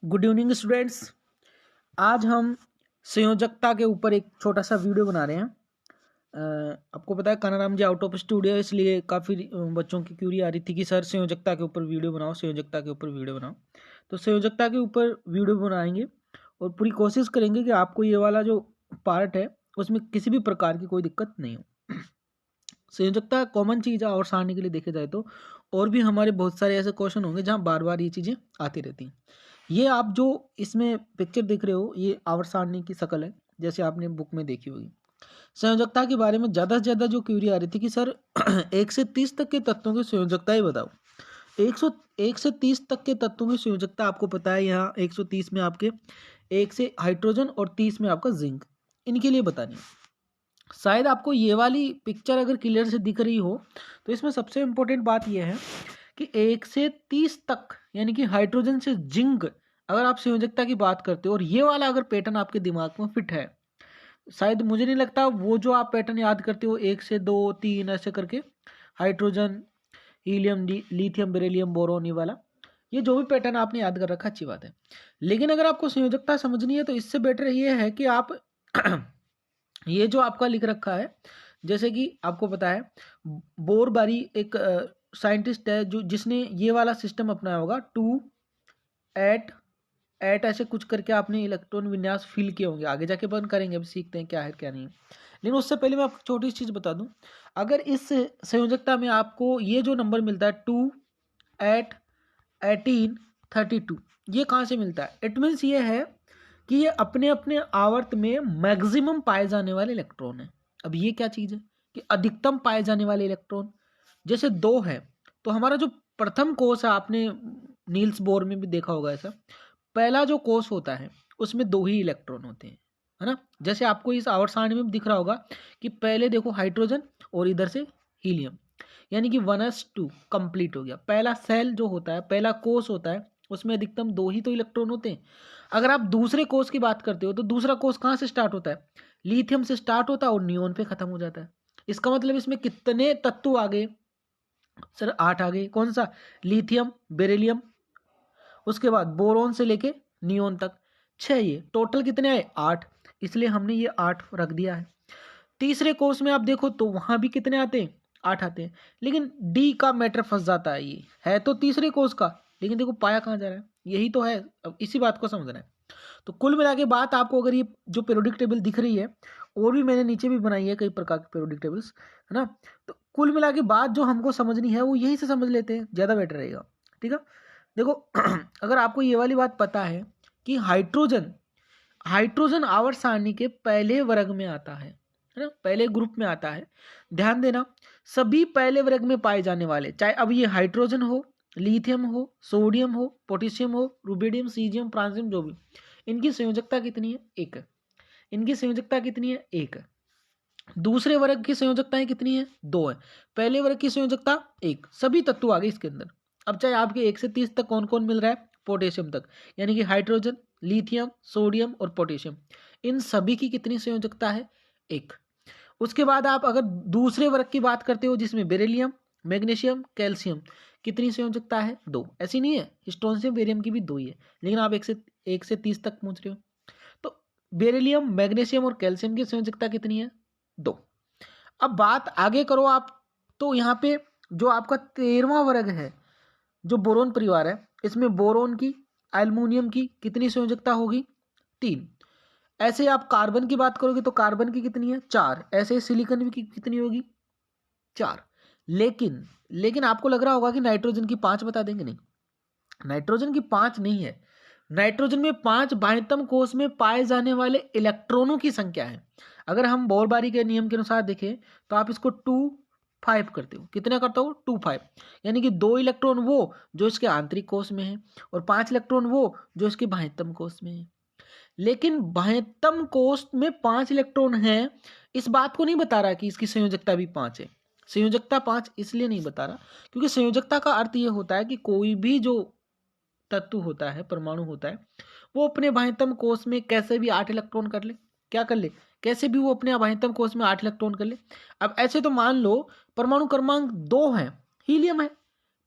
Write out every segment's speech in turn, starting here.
Good evening students. आज हम संयोजकता के ऊपर एक छोटा सा वीडियो बना रहे हैं। आपको पता है कानाराम जी आउट ऑफ स्टूडियो, इसलिए काफ़ी बच्चों की क्यूरी आ रही थी कि सर संयोजकता के ऊपर वीडियो बनाओ, संयोजकता के ऊपर वीडियो बनाओ। तो संयोजकता के ऊपर वीडियो बनाएंगे और पूरी कोशिश करेंगे कि आपको ये वाला जो पार्ट है उसमें किसी भी प्रकार की कोई दिक्कत नहीं हो। संयोजकता कॉमन चीज़ है और सारणी के लिए देखे जाए तो, और भी हमारे बहुत सारे ऐसे क्वेश्चन होंगे जहाँ बार बार ये चीज़ें आती रहती हैं। ये आप जो इसमें पिक्चर देख रहे हो ये आवर्त सारणी की शक्ल है, जैसे आपने बुक में देखी होगी। संयोजकता के बारे में ज़्यादा से ज़्यादा जो क्यूरी आ रही थी कि सर 1 से 30 तक के तत्वों की संयोजकता ही बताओ। 1 से 30 तक के तत्वों की संयोजकता आपको पता है, यहाँ 130 में आपके 1 से हाइड्रोजन और 30 में आपका जिंक, इनके लिए बतानी है। शायद आपको ये वाली पिक्चर अगर क्लियर से दिख रही हो तो इसमें सबसे इम्पोर्टेंट बात यह है कि 1 से 30 तक यानी कि हाइड्रोजन से जिंक अगर आप संयोजकता की बात करते हो और ये वाला अगर पैटर्न आपके दिमाग में फिट है, शायद मुझे नहीं लगता वो जो आप पैटर्न याद करते हो 1 से 2 3 ऐसे करके hydrogen helium lithium beryllium boron, ये वाला ये जो भी पैटर्न आपने याद कर रखा अच्छी बात है। लेकिन अगर आपको संयोजकता समझनी है तो इससे बेटर ये है कि आप ये जो आपका लिख रखा है, जैसे कि आपको पता है बोरबारी एक साइंटिस्ट है जो जिसने ये वाला सिस्टम अपनाया होगा, 2 8 8 ऐसे कुछ करके आपने इलेक्ट्रॉन विन्यास फील किए होंगे। आगे जाके बंद करेंगे, अभी सीखते हैं क्या है क्या नहीं। लेकिन उससे पहले मैं आपको छोटी सी चीज़ बता दूं, अगर इस संयोजकता में आपको ये जो नंबर मिलता है 2 8 18 32, ये कहाँ से मिलता है? इट मीन्स ये है कि ये अपने अपने आवर्त में मैक्सिमम पाए जाने वाले इलेक्ट्रॉन है। अब ये क्या चीज़ है कि अधिकतम पाए जाने वाले इलेक्ट्रॉन, जैसे 2 है तो हमारा जो प्रथम कोष है, आपने नील्स बोर में भी देखा होगा ऐसा, पहला जो कोष होता है उसमें 2 ही इलेक्ट्रॉन होते हैं, है ना। जैसे आपको इस आवर्त सारणी में दिख रहा होगा कि पहले देखो हाइड्रोजन और इधर से हीलियम, यानी कि 1s2 कंप्लीट हो गया। पहला सेल जो होता है, पहला कोष होता है, उसमें अधिकतम 2 ही तो इलेक्ट्रॉन होते हैं। अगर आप दूसरे कोष की बात करते हो तो दूसरा कोष कहाँ से स्टार्ट होता है? लिथियम से स्टार्ट होता है और नियोन पे खत्म हो जाता है। इसका मतलब इसमें कितने तत्व आ गए सर? 8 आ गए। कौन सा? लिथियम बेरिलियम, उसके बाद बोरोन से लेके नियोन तक 6, ये टोटल कितने आए? 8, इसलिए हमने ये 8 रख दिया है। तीसरे कोर्स में आप देखो तो वहां भी कितने आते हैं? 8 आते हैं। लेकिन डी का मैटर फंस जाता है, ये है तो तीसरे कोर्स का, लेकिन देखो पाया कहाँ जा रहा है, यही तो है। अब इसी बात को समझना है। तो कुल मिला के बात आपको, अगर ये जो पीरियोडिक टेबल दिख रही है, और भी मैंने नीचे भी बनाई है कई प्रकार के पीरियोडिक टेबल्स, है ना। तो कुल मिला के बात जो हमको समझनी है वो यही से समझ लेते हैं, ज़्यादा बेटर रहेगा। ठीक है, देखो अगर आपको ये वाली बात पता है कि हाइड्रोजन हाइड्रोजन आवर्त सारणी के पहले वर्ग में आता है ना, पहले ग्रुप में आता है। ध्यान देना, सभी पहले वर्ग में पाए जाने वाले, चाहे अब ये हाइड्रोजन हो, लिथियम हो, सोडियम हो, पोटेशियम हो, रुबिडियम, सीजियम, फ्रांसियम, जो भी, इनकी संयोजकता कितनी है? 1 है। इनकी संयोजकता कितनी है? 1 है। दूसरे वर्ग की संयोजकताएं कितनी है? 2 है। पहले वर्ग की संयोजकता 1। सभी तत्व आ गए इसके अंदर। अब चाहे आपके 1 से 30 तक कौन कौन मिल रहा है? पोटेशियम तक, यानी कि हाइड्रोजन, लिथियम, सोडियम और पोटेशियम, इन सभी की कितनी संयोजकता है? 1। उसके बाद आप अगर दूसरे वर्ग की बात करते हो जिसमें बेरिलियम, मैग्नीशियम, कैल्शियम, कितनी संयोजकता है? 2। ऐसी नहीं है, स्ट्रोंशियम बेरियम की भी 2 ही है, लेकिन आप 1 से 30 तक पहुंच रहे हो। तो बेरिलियम, मैग्नीशियम और कैल्शियम की संयोजकता कितनी है? 2। अब बात आगे करो आप, तो यहाँ पे जो आपका 13वां वर्ग है, जो बोरोन परिवार है, इसमें बोरोन की, एल्युमिनियम की कितनी संयोजकता होगी? 3। ऐसे आप कार्बन की बात करोगे तो कार्बन की कितनी है? 4। ऐसे सिलिकॉन की कितनी होगी? 4। लेकिन आपको लग रहा होगा कि नाइट्रोजन की 5 बता देंगे। नहीं, नाइट्रोजन की 5 नहीं है। नाइट्रोजन में 5 बाह्यतम कोष में पाए जाने वाले इलेक्ट्रॉनों की संख्या है। अगर हम बोरबारी के नियम के अनुसार देखें तो आप इसको 2 5 करते हो। कितना करता हो? 2 5, यानी कि 2 इलेक्ट्रॉन वो जो इसके आंतरिक कोष में है और 5 इलेक्ट्रॉन वो जो इसके बाह्यतम कोष में है। लेकिन बाह्यतम कोष में 5 इलेक्ट्रॉन है, इस बात को नहीं बता रहा कि इसकी संयोजकता भी 5 है। संयोजकता 5 इसलिए नहीं बता रहा क्योंकि संयोजकता का अर्थ यह होता है कि कोई भी जो तत्व होता है, परमाणु होता है, वो अपने बाह्यतम कोष में कैसे भी 8 इलेक्ट्रॉन कर ले। क्या कर ले? कैसे भी वो अपने बाह्यतम कोष में 8 इलेक्ट्रॉन कर ले। अब ऐसे तो मान लो परमाणु क्रमांक 2 है, हीलियम है,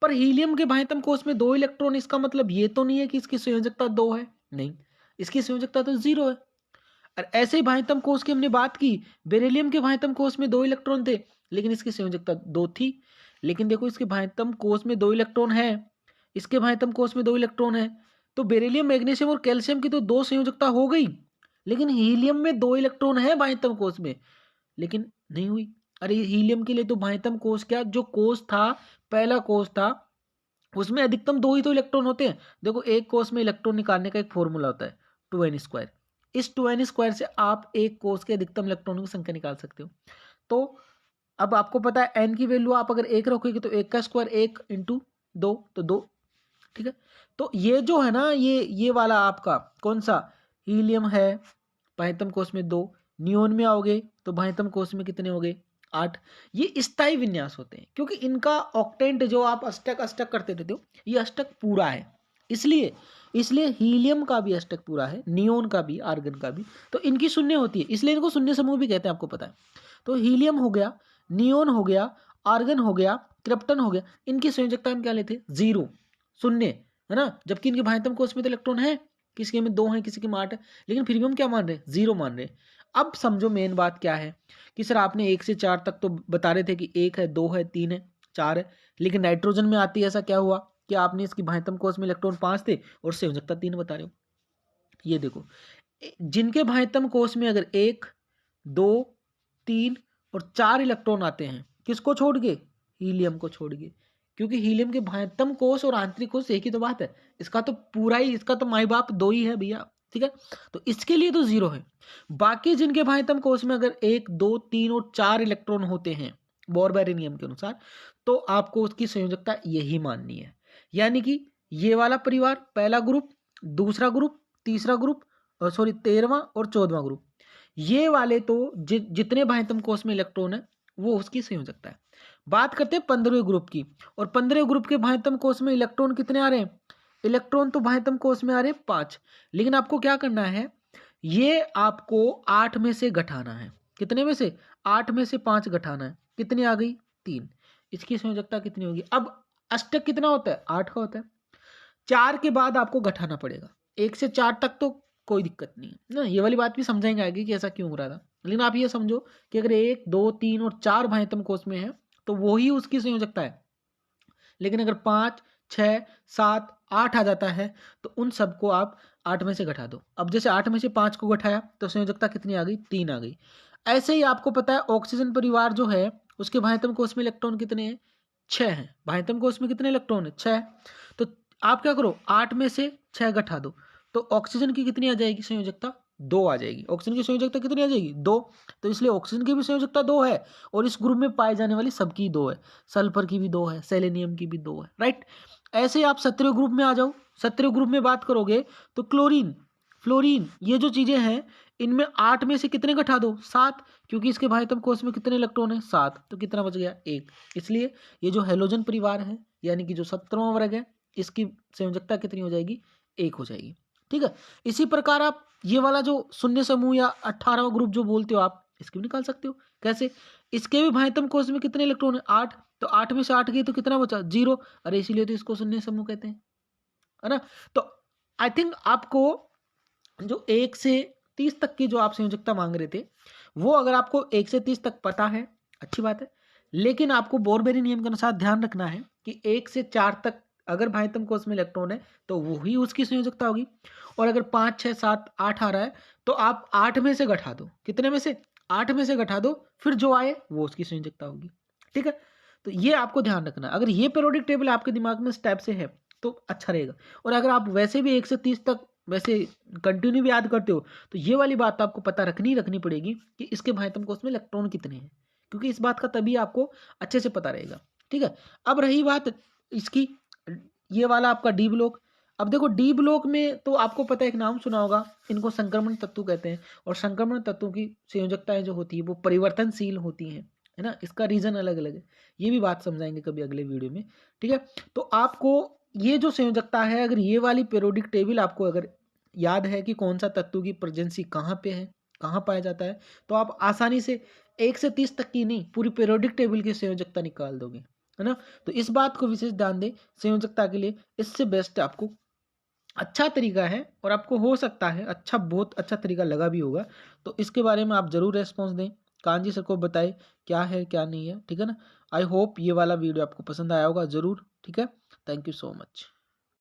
पर हीलियम के भाइतम कोष में 2 इलेक्ट्रॉन, इसका मतलब ये तो नहीं है कि इसकी संयोजकता 2 है, नहीं, इसकी संयोजकता तो 0 है। और ऐसे ही भाइतम कोष की हमने बात की, बेरिलियम के भाइतम कोष में 2 इलेक्ट्रॉन थे लेकिन इसकी संयोजकता 2 थी। लेकिन देखो इसके भाइतम कोष में 2 इलेक्ट्रॉन है, इसके भाइतम कोष में 2 इलेक्ट्रॉन है, तो बेरिलियम, मैग्नीशियम और कैल्शियम की तो 2 संयोजकता हो गई, लेकिन हीलियम में 2 इलेक्ट्रॉन है भाइतम कोष में, लेकिन नहीं हुई। अरे हीलियम के लिए तो भाइतम कोष क्या, जो कोष था, पहला कोष था, उसमें अधिकतम 2 ही तो इलेक्ट्रॉन होते हैं। देखो एक कोष में इलेक्ट्रॉन निकालने का एक फॉर्मूला होता है 2n²। इस 2n² से आप एक कोष के अधिकतम इलेक्ट्रॉनों की संख्या निकाल सकते हो। तो अब आपको पता है n की वैल्यू आप अगर 1 रखोगे तो 1 का स्क्वायर 1 इंटू 2 तो 2, ठीक है। तो ये जो है ना, ये वाला आपका कौन सा हीलियम है, भाइतम कोष में 2, नियोन में आओगे तो भाइतम कोष में कितने हो गए 8। ये स्थायी विन्यास होते हैं क्योंकि इनका ऑक्टेंट जो आप अष्टक अष्टक करते रहते हो, ये अष्टक पूरा है, इसलिए हीलियम का भी अष्टक पूरा है, नियोन का भी, आर्गन का भी, तो इनकी शून्य होती है, इसलिए इनको शून्य समूह भी कहते हैं, आपको पता है। तो हीलियम हो गया, नियोन हो गया, आर्गन हो गया, क्रिप्टन हो गया, इनकी संयोजकता हम क्या लेते, 0, शून्य, है ना। जबकि इनके भाइतम कोष में तो इलेक्ट्रॉन है, किसी में 2 है, किसी के में 8 है, लेकिन फिर भी हम क्या मान रहे हैं, 0 मान रहे हैं। अब समझो मेन बात क्या है कि सर आपने 1 से 4 तक तो बता रहे थे कि 1 है, 2 है, 3 है, 4 है, लेकिन नाइट्रोजन में आती है, ऐसा क्या हुआ कि आपने इसकी भाइतम कोष में इलेक्ट्रॉन 5 थे और संयोजकता 3 बता रहे हो। ये देखो, जिनके भाइतम कोष में अगर 1, 2, 3 और 4 इलेक्ट्रॉन आते हैं, किसको छोड़ के, हीलियम को छोड़ के, क्योंकि हीलियम के भाइतम कोष और आंतरिक कोष एक ही तो बात है, इसका तो पूरा ही, इसका तो माई बाप 2 ही है भैया, ठीक है। तो इसके लिए तो 0 है। बाकी जिनके भाइतम कोष में अगर 1, 2, 3 और 4 इलेक्ट्रॉन होते हैं बोर-बेरी नियम के अनुसार, तो आपको उसकी संयोजकता यही माननी है। यानी कि ये वाला परिवार, पहला ग्रुप, दूसरा ग्रुप, तीसरा ग्रुप, सॉरी 13वां और 14वां ग्रुप, ये वाले तो जितने भाइतम कोष में इलेक्ट्रॉन है वो उसकी संयोजकता है। बात करते हैं 15वें ग्रुप की, और 15वें ग्रुप के भाइतम कोष में इलेक्ट्रॉन कितने आ रहे हैं, इलेक्ट्रॉन तो भाइतम कोष में आ रहे हैं 5, लेकिन आपको क्या करना है, ये आपको 8 में से घटाना है। कितने में से, 8 में से 5 घटाना है, कितनी आ गई, 3। इसकी संयोजकता कितनी होगी, अब अष्टक कितना होता है, 8 का होता है, 4 के बाद आपको घटाना पड़ेगा, 1 से 4 तक तो कोई दिक्कत नहीं है ना, ये वाली बात भी समझाएंगे आगे कि ऐसा क्यों हो रहा था। लेकिन आप ये समझो कि अगर 1, 2, 3 और 4 भाइतम कोष में है तो वो ही उसकी संयोजकता है, लेकिन अगर 5, 6, 7, 8 आ जाता है तो उन सबको आप 8 में से घटा दो। अब जैसे 8 में से 5 को घटाया तो संयोजकता कितनी आ गई, 3 आ गई। ऐसे ही आपको पता है ऑक्सीजन परिवार जो है उसके भाइतम कोष में इलेक्ट्रॉन कितने हैं, 6 हैं। भाइतम कोष में कितने इलेक्ट्रॉन है, 6। तो आप क्या करो, 8 में से 6 घटा दो, तो ऑक्सीजन की कितनी आ जाएगी संयोजकता, 2 आ जाएगी। ऑक्सीजन की संयोजकता कितनी आ जाएगी, 2। तो इसलिए ऑक्सीजन की भी संयोजकता 2 है और इस ग्रुप में पाए जाने वाली सबकी 2 है, सल्फर की भी 2 है, सेलेनियम की भी 2 है, राइट। ऐसे ही आप 17वें ग्रुप में आ जाओ, 17वें ग्रुप में बात करोगे तो क्लोरीन, फ्लोरीन, ये जो चीजें हैं इनमें 8 में से कितने घटा दो, 7, क्योंकि इसके भाइतम कोष में कितने इलेक्ट्रॉन है, 7, तो कितना बच गया, 1। इसलिए ये जो हेलोजन परिवार है यानी कि जो 17वां वर्ग है, इसकी संयोजकता कितनी हो जाएगी, 1 हो जाएगी, ठीक है। इसी प्रकार आप ये वाला जो शून्य समूह या 18वां ग्रुप जो बोलते हो आप, इसकी भी निकाल सकते हो। कैसे, इसके भी भाइतम कोष में कितने इलेक्ट्रॉन है, 8, तो 8 में से 8 गए तो कितना बचा, 0। अरे इसीलिए तो इसको शून्य समूह कहते हैं, है ना। तो आई थिंक आपको जो 1 से 30 तक की जो आप संयोजकता मांग रहे थे, वो अगर आपको 1 से 30 तक पता है, अच्छी बात है, लेकिन आपको बोर-बेरी नियम के अनुसार ध्यान रखना है कि 1 से 4 तक अगर भाइतम कोष में इलेक्ट्रॉन है तो वही उसकी संयोजकता होगी, और अगर 5, 6, 7, 8 आ रहा है तो आप 8 में से घटा दो, कितने में से, 8 में से घटा दो, फिर जो आए वो उसकी संयोजकता होगी, ठीक है। तो ये आपको ध्यान रखना, अगर ये पीरियोडिक टेबल आपके दिमाग में इस टाइप से है तो अच्छा रहेगा। और अगर आप वैसे भी 1 से 30 तक वैसे कंटिन्यू भी याद करते हो तो ये वाली बात आपको पता रखनी पड़ेगी कि इसके भाइतम कोष में इलेक्ट्रॉन कितने हैं, क्योंकि इस बात का तभी आपको अच्छे से पता रहेगा, ठीक है। अब रही बात इसकी, ये वाला आपका डी ब्लॉक। अब देखो डी ब्लॉक में तो आपको पता है, एक नाम सुना होगा, इनको संक्रमण तत्व कहते हैं, और संक्रमण तत्वों की संयोजकताएं जो होती है वो परिवर्तनशील होती हैं, है ना। इसका रीजन अलग अलग है, ये भी बात समझाएंगे कभी अगले वीडियो में, ठीक है। तो आपको ये जो संयोजकता है, अगर ये वाली पीरियोडिक टेबल आपको अगर याद है कि कौन सा तत्व की प्रेजेंसी कहाँ पे है, कहाँ पाया जाता है, तो आप आसानी से 1 से 30 तक की नहीं, पूरी पीरियोडिक टेबल की संयोजकता निकाल दोगे, है ना। तो इस बात को विशेष ध्यान दें संयोजकता के लिए, इससे बेस्ट आपको अच्छा तरीका है और आपको हो सकता है अच्छा, बहुत अच्छा तरीका लगा भी होगा। तो इसके बारे में आप ज़रूर रेस्पॉन्स दें, कांजी सर को बताएं क्या है क्या नहीं है, ठीक है ना। आई होप ये वाला वीडियो आपको पसंद आया होगा ज़रूर, ठीक है। Thank you so much.